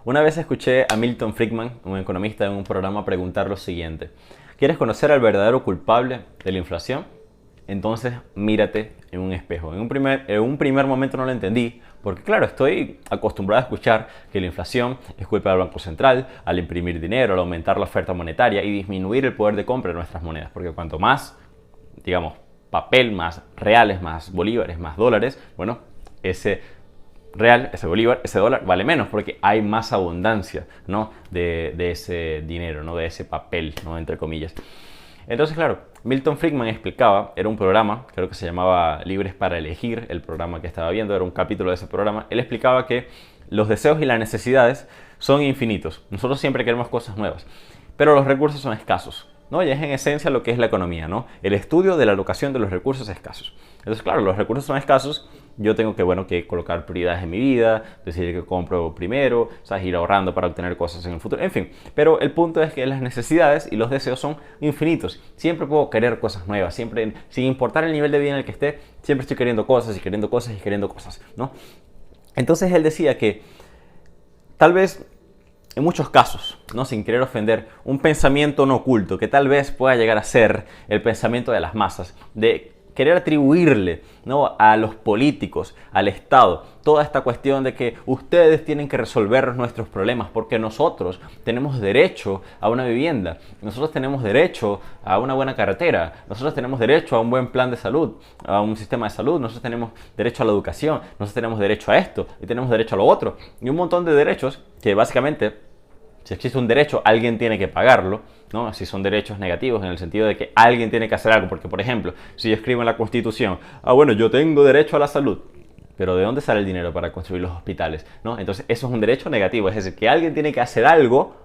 Una vez escuché a Milton Friedman, un economista, en un programa preguntar lo siguiente: ¿quieres conocer al verdadero culpable de la inflación? Entonces mírate en un espejo. En un primer momento no lo entendí, porque claro, estoy acostumbrado a escuchar que la inflación es culpa del Banco Central al imprimir dinero, al aumentar la oferta monetaria y disminuir el poder de compra de nuestras monedas, porque cuanto más, digamos, papel, más reales, más bolívares, más dólares, bueno, ese real, ese bolívar, ese dólar vale menos porque hay más abundancia, ¿no? de ese dinero, ¿no? De ese papel, ¿no? Entre comillas. Entonces, claro, Milton Friedman explicaba, era un programa, creo que se llamaba Libres para Elegir, el programa que estaba viendo, era un capítulo de ese programa. Él explicaba que los deseos y las necesidades son infinitos. Nosotros siempre queremos cosas nuevas, pero los recursos son escasos, ¿no? Y es en esencia lo que es la economía, ¿no? El estudio de la alocación de los recursos escasos. Entonces, claro, los recursos son escasos, yo tengo que colocar prioridades en mi vida, decidir qué compro primero, ¿sabes? Ir ahorrando para obtener cosas en el futuro, en fin. Pero el punto es que las necesidades y los deseos son infinitos. Siempre puedo querer cosas nuevas, siempre, sin importar el nivel de vida en el que esté, siempre estoy queriendo cosas y queriendo cosas y queriendo cosas, ¿no? Entonces él decía que tal vez en muchos casos, ¿no? Sin querer ofender, un pensamiento no oculto que tal vez pueda llegar a ser el pensamiento de las masas, de querer atribuirle, ¿no? A los políticos, al Estado, toda esta cuestión de que ustedes tienen que resolver nuestros problemas porque nosotros tenemos derecho a una vivienda, nosotros tenemos derecho a una buena carretera, nosotros tenemos derecho a un buen plan de salud, a un sistema de salud, nosotros tenemos derecho a la educación, nosotros tenemos derecho a esto y tenemos derecho a lo otro, y un montón de derechos que básicamente, si existe un derecho, alguien tiene que pagarlo, ¿no? Si son derechos negativos en el sentido de que alguien tiene que hacer algo, porque por ejemplo, si yo escribo en la Constitución, bueno, yo tengo derecho a la salud, pero ¿de dónde sale el dinero para construir los hospitales? ¿No? Entonces eso es un derecho negativo, es decir, que alguien tiene que hacer algo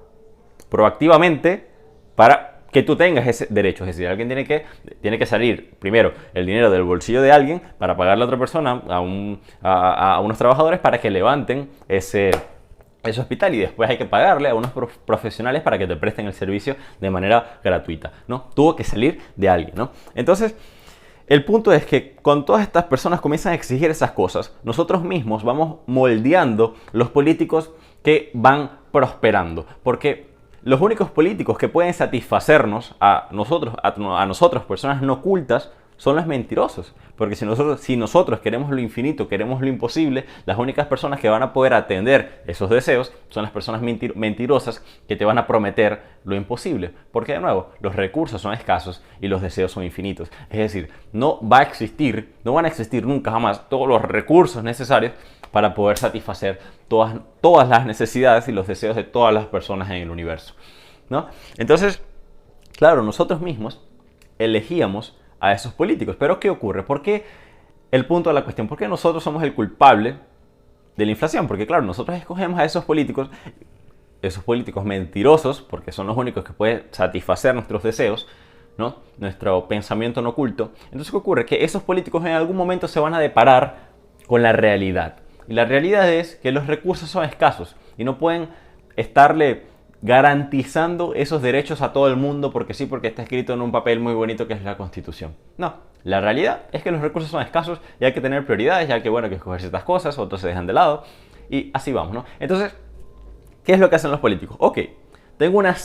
proactivamente para que tú tengas ese derecho, es decir, alguien tiene que salir primero el dinero del bolsillo de alguien para pagarle a otra persona, a unos trabajadores para que levanten ese hospital, y después hay que pagarle a unos profesionales para que te presten el servicio de manera gratuita, ¿no? Tuvo que salir de alguien, ¿no? Entonces, el punto es que con todas estas personas comienzan a exigir esas cosas, nosotros mismos vamos moldeando los políticos que van prosperando, porque los únicos políticos que pueden satisfacernos a nosotros, personas no cultas, son los mentirosos. Porque si nosotros queremos lo infinito, queremos lo imposible, las únicas personas que van a poder atender esos deseos son las personas mentirosas que te van a prometer lo imposible. Porque de nuevo, los recursos son escasos y los deseos son infinitos. Es decir, no van a existir nunca jamás todos los recursos necesarios para poder satisfacer todas las necesidades y los deseos de todas las personas en el universo, ¿no? Entonces, claro, nosotros mismos elegíamos a esos políticos. Pero ¿qué ocurre? ¿Por qué el punto de la cuestión? ¿Por qué nosotros somos el culpable de la inflación? Porque claro, nosotros escogemos a esos políticos mentirosos, porque son los únicos que pueden satisfacer nuestros deseos, ¿no? Nuestro pensamiento no oculto. Entonces, ¿qué ocurre? Que esos políticos en algún momento se van a deparar con la realidad. Y la realidad es que los recursos son escasos y no pueden estarle garantizando esos derechos a todo el mundo porque sí, porque está escrito en un papel muy bonito que es la Constitución. No, la realidad es que los recursos son escasos y hay que tener prioridades, ya que bueno, hay que escoger ciertas cosas, otros se dejan de lado y así vamos, ¿no? Entonces, ¿qué es lo que hacen los políticos? Ok, tengo una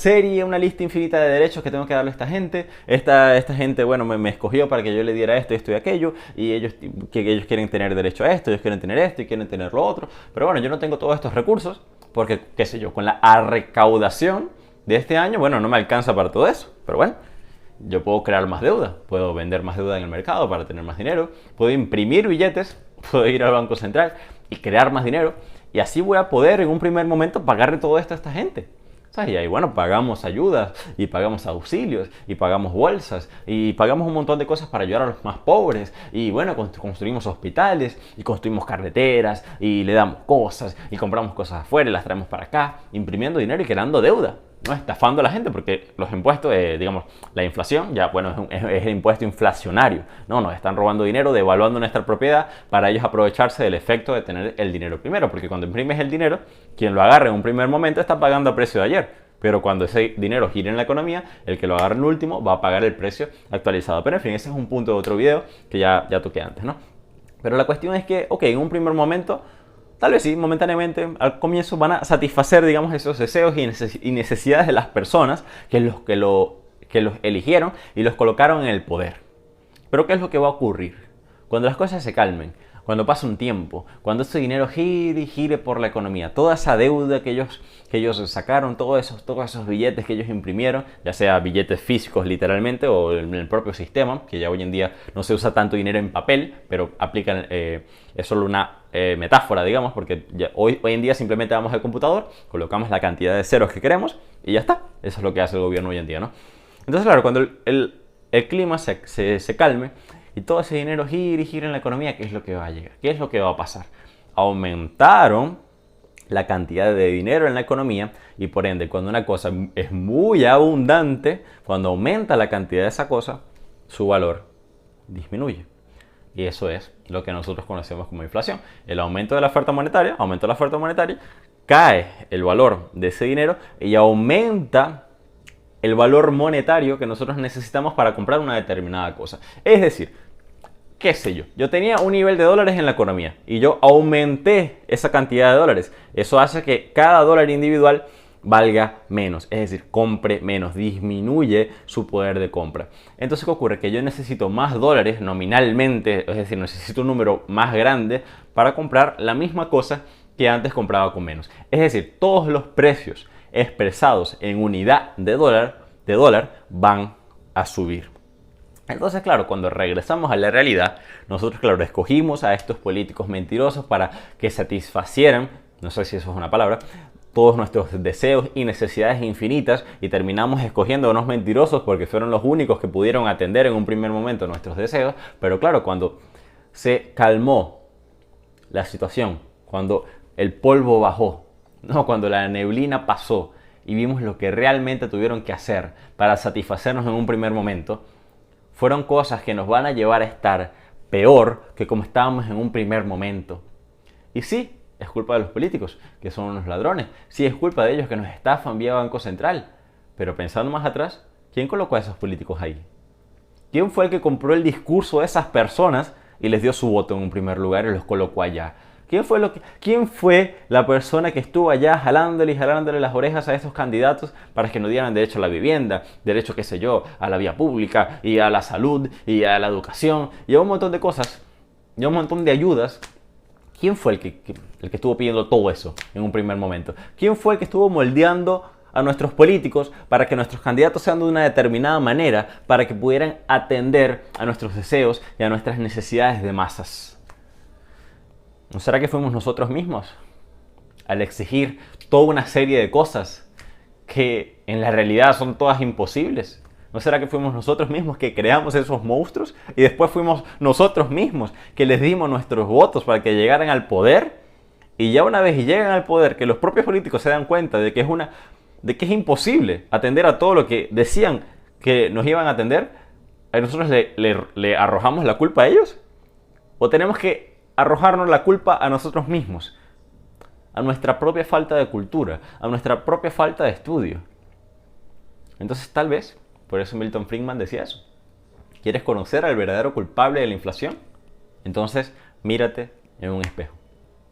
lista infinita de derechos que tengo que darle a esta gente. Esta gente, bueno, me escogió para que yo le diera esto y aquello. Y ellos quieren tener derecho a esto, ellos quieren tener esto y quieren tener lo otro. Pero bueno, yo no tengo todos estos recursos porque, qué sé yo, con la recaudación de este año, bueno, no me alcanza para todo eso. Pero bueno, yo puedo crear más deuda, puedo vender más deuda en el mercado para tener más dinero, puedo imprimir billetes, puedo ir al Banco Central y crear más dinero. Y así voy a poder en un primer momento pagarle todo esto a esta gente. ¿Sabes? Y ahí, bueno, pagamos ayudas y pagamos auxilios y pagamos bolsas y pagamos un montón de cosas para ayudar a los más pobres y, bueno, construimos hospitales y construimos carreteras y le damos cosas y compramos cosas afuera y las traemos para acá, imprimiendo dinero y creando deuda, ¿no? Estafando a la gente porque los impuestos, digamos, la inflación, ya, bueno, es el impuesto inflacionario, ¿no? Nos están robando dinero, devaluando nuestra propiedad para ellos aprovecharse del efecto de tener el dinero primero, porque cuando imprimes el dinero, quien lo agarre en un primer momento está pagando a precio de ayer. Pero cuando ese dinero gire en la economía, el que lo agarre en el último va a pagar el precio actualizado. Pero en fin, ese es un punto de otro video que ya toqué antes, ¿no? Pero la cuestión es que, ok, en un primer momento Tal vez sí, momentáneamente, al comienzo van a satisfacer, digamos, esos deseos y necesidades de las personas que los eligieron y los colocaron en el poder. Pero ¿qué es lo que va a ocurrir? Cuando las cosas se calmen, cuando pase un tiempo, cuando ese dinero gire y gire por la economía, toda esa deuda que ellos sacaron, todos esos billetes que ellos imprimieron, ya sea billetes físicos literalmente o en el propio sistema, que ya hoy en día no se usa tanto dinero en papel, pero aplican, es solo una metáfora, digamos, porque hoy en día simplemente vamos al computador, colocamos la cantidad de ceros que queremos y ya está. Eso es lo que hace el gobierno hoy en día, ¿no? Entonces, claro, cuando el clima se calme y todo ese dinero gira y gira en la economía, ¿qué es lo que va a llegar? ¿Qué es lo que va a pasar? Aumentaron la cantidad de dinero en la economía y por ende, cuando una cosa es muy abundante, cuando aumenta la cantidad de esa cosa, su valor disminuye. Y eso es lo que nosotros conocemos como inflación. El aumento de la oferta monetaria, cae el valor de ese dinero y aumenta el valor monetario que nosotros necesitamos para comprar una determinada cosa. Es decir, qué sé yo tenía un nivel de dólares en la economía y yo aumenté esa cantidad de dólares. Eso hace que cada dólar individual valga menos, es decir, compre menos, disminuye su poder de compra. Entonces, ¿qué ocurre? Que yo necesito más dólares nominalmente, es decir, necesito un número más grande para comprar la misma cosa que antes compraba con menos. Es decir, todos los precios expresados en unidad de dólar van a subir. Entonces, claro, cuando regresamos a la realidad, nosotros, claro, escogimos a estos políticos mentirosos para que satisfacieran, no sé si eso es una palabra, todos nuestros deseos y necesidades infinitas y terminamos escogiendo a unos mentirosos porque fueron los únicos que pudieron atender en un primer momento nuestros deseos. Pero claro, cuando se calmó la situación, cuando el polvo bajó, no, cuando la neblina pasó y vimos lo que realmente tuvieron que hacer para satisfacernos en un primer momento, fueron cosas que nos van a llevar a estar peor que como estábamos en un primer momento. Y sí, es culpa de los políticos, que son unos ladrones. Sí, es culpa de ellos que nos estafan vía Banco Central. Pero pensando más atrás, ¿quién colocó a esos políticos ahí? ¿Quién fue el que compró el discurso de esas personas y les dio su voto en un primer lugar y los colocó allá? ¿Quién fue la persona que estuvo allá jalándole las orejas a esos candidatos para que nos dieran derecho a la vivienda, derecho, qué sé yo, a la vía pública y a la salud y a la educación y a un montón de cosas y a un montón de ayudas? ¿Quién fue el que estuvo pidiendo todo eso en un primer momento? ¿Quién fue el que estuvo moldeando a nuestros políticos para que nuestros candidatos sean de una determinada manera, para que pudieran atender a nuestros deseos y a nuestras necesidades de masas? ¿No será que fuimos nosotros mismos al exigir toda una serie de cosas que en la realidad son todas imposibles? ¿No será que fuimos nosotros mismos que creamos esos monstruos y después fuimos nosotros mismos que les dimos nuestros votos para que llegaran al poder? Y ya una vez llegan al poder, que los propios políticos se dan cuenta de que es imposible atender a todo lo que decían que nos iban a atender, ¿a nosotros le arrojamos la culpa a ellos? ¿O tenemos que arrojarnos la culpa a nosotros mismos, a nuestra propia falta de cultura, a nuestra propia falta de estudio? Entonces, tal vez, por eso Milton Friedman decía eso. ¿Quieres conocer al verdadero culpable de la inflación? Entonces, mírate en un espejo.